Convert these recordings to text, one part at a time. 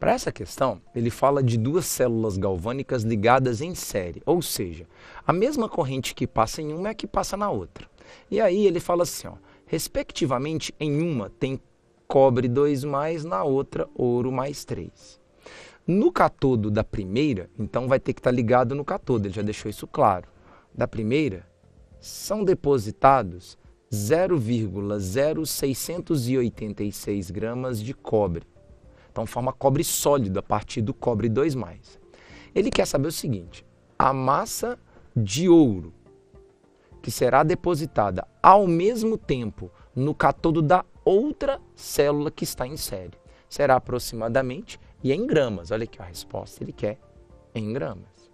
Para essa questão, ele fala de duas células galvânicas ligadas em série, ou seja, a mesma corrente que passa em uma é a que passa na outra. E aí ele fala assim, ó, respectivamente, em uma tem cobre 2+, na outra ouro mais 3. No catodo da primeira, então vai ter que estar ligado no catodo, ele já deixou isso claro. Da primeira, são depositados 0,0686 gramas de cobre. Então forma cobre sólido a partir do cobre 2+. Ele quer saber o seguinte, a massa de ouro que será depositada ao mesmo tempo no catodo da outra célula que está em série. Será aproximadamente e em gramas. Olha aqui a resposta, ele quer em gramas.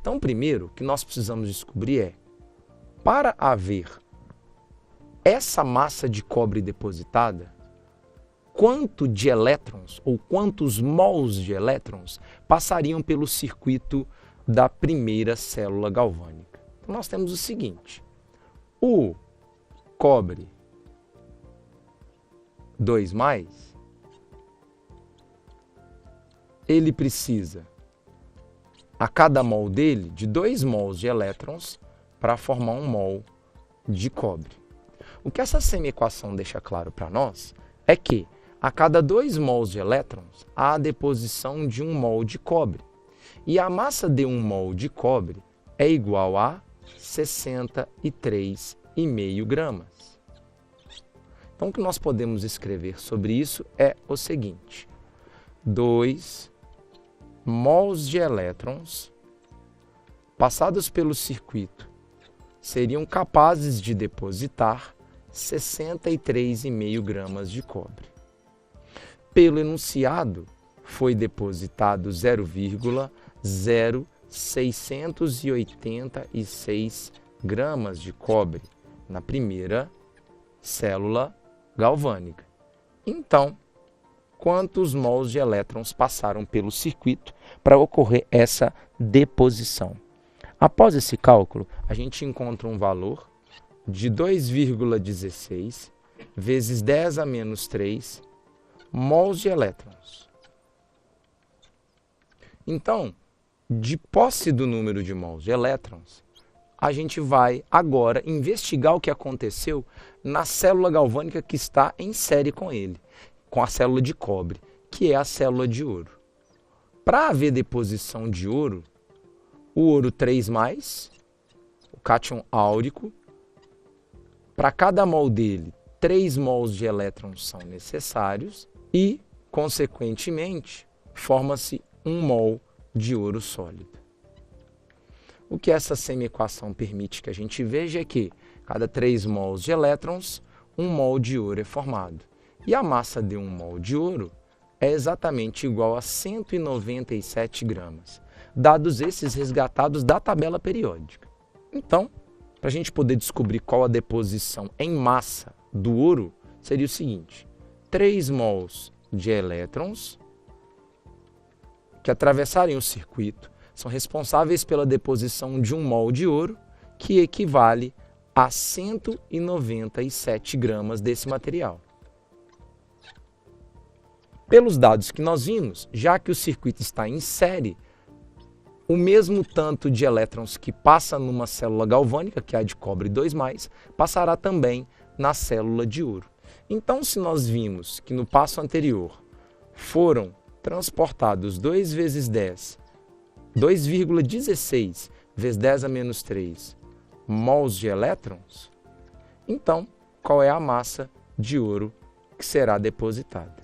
Então, o primeiro que nós precisamos descobrir é, para haver essa massa de cobre depositada, quanto de elétrons ou quantos mols de elétrons passariam pelo circuito da primeira célula galvânica? Então, nós temos o seguinte, o cobre 2+, ele precisa, a cada mol dele, de 2 mols de elétrons para formar 1 mol de cobre. O que essa semi-equação deixa claro para nós é que a cada 2 mols de elétrons há a deposição de 1 mol de cobre. E a massa de 1 mol de cobre é igual a 63,5 gramas. Então, o que nós podemos escrever sobre isso é o seguinte, 2 mols de elétrons passados pelo circuito seriam capazes de depositar 63,5 gramas de cobre. Pelo enunciado, foi depositado 0,0686 gramas de cobre na primeira célula galvânica. Então, quantos mols de elétrons passaram pelo circuito para ocorrer essa deposição? Após esse cálculo, a gente encontra um valor de 2,16 vezes 10 a menos 3 mols de elétrons. Então, de posse do número de mols de elétrons, a gente vai agora investigar o que aconteceu na célula galvânica que está em série com ele, com a célula de cobre, que é a célula de ouro. Para haver deposição de ouro, o ouro 3+, o cátion áurico, para cada mol dele, 3 mols de elétrons são necessários e, consequentemente, forma-se 1 mol de ouro sólido. O que essa semi-equação permite que a gente veja é que, cada 3 mols de elétrons, 1 mol de ouro é formado. E a massa de 1 mol de ouro é exatamente igual a 197 gramas, dados esses resgatados da tabela periódica. Então, para a gente poder descobrir qual a deposição em massa do ouro, seria o seguinte, 3 mols de elétrons que atravessarem o circuito são responsáveis pela deposição de 1 mol de ouro, que equivale a 197 gramas desse material. Pelos dados que nós vimos, já que o circuito está em série, o mesmo tanto de elétrons que passa numa célula galvânica, que é a de cobre 2+, passará também na célula de ouro. Então, se nós vimos que no passo anterior foram transportados 2 vezes 10, 2,16 vezes 10 a menos 3 mols de elétrons, então, qual é a massa de ouro que será depositada?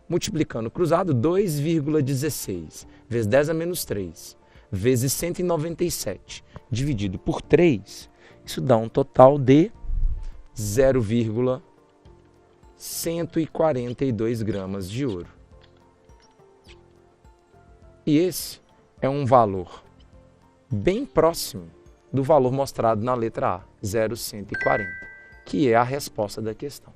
Multiplicando cruzado, 2,16 vezes 10 a menos 3 vezes 197 dividido por 3, isso dá um total de 0,142 gramas de ouro. E esse é um valor bem próximo do valor mostrado na letra A, 0,140, que é a resposta da questão.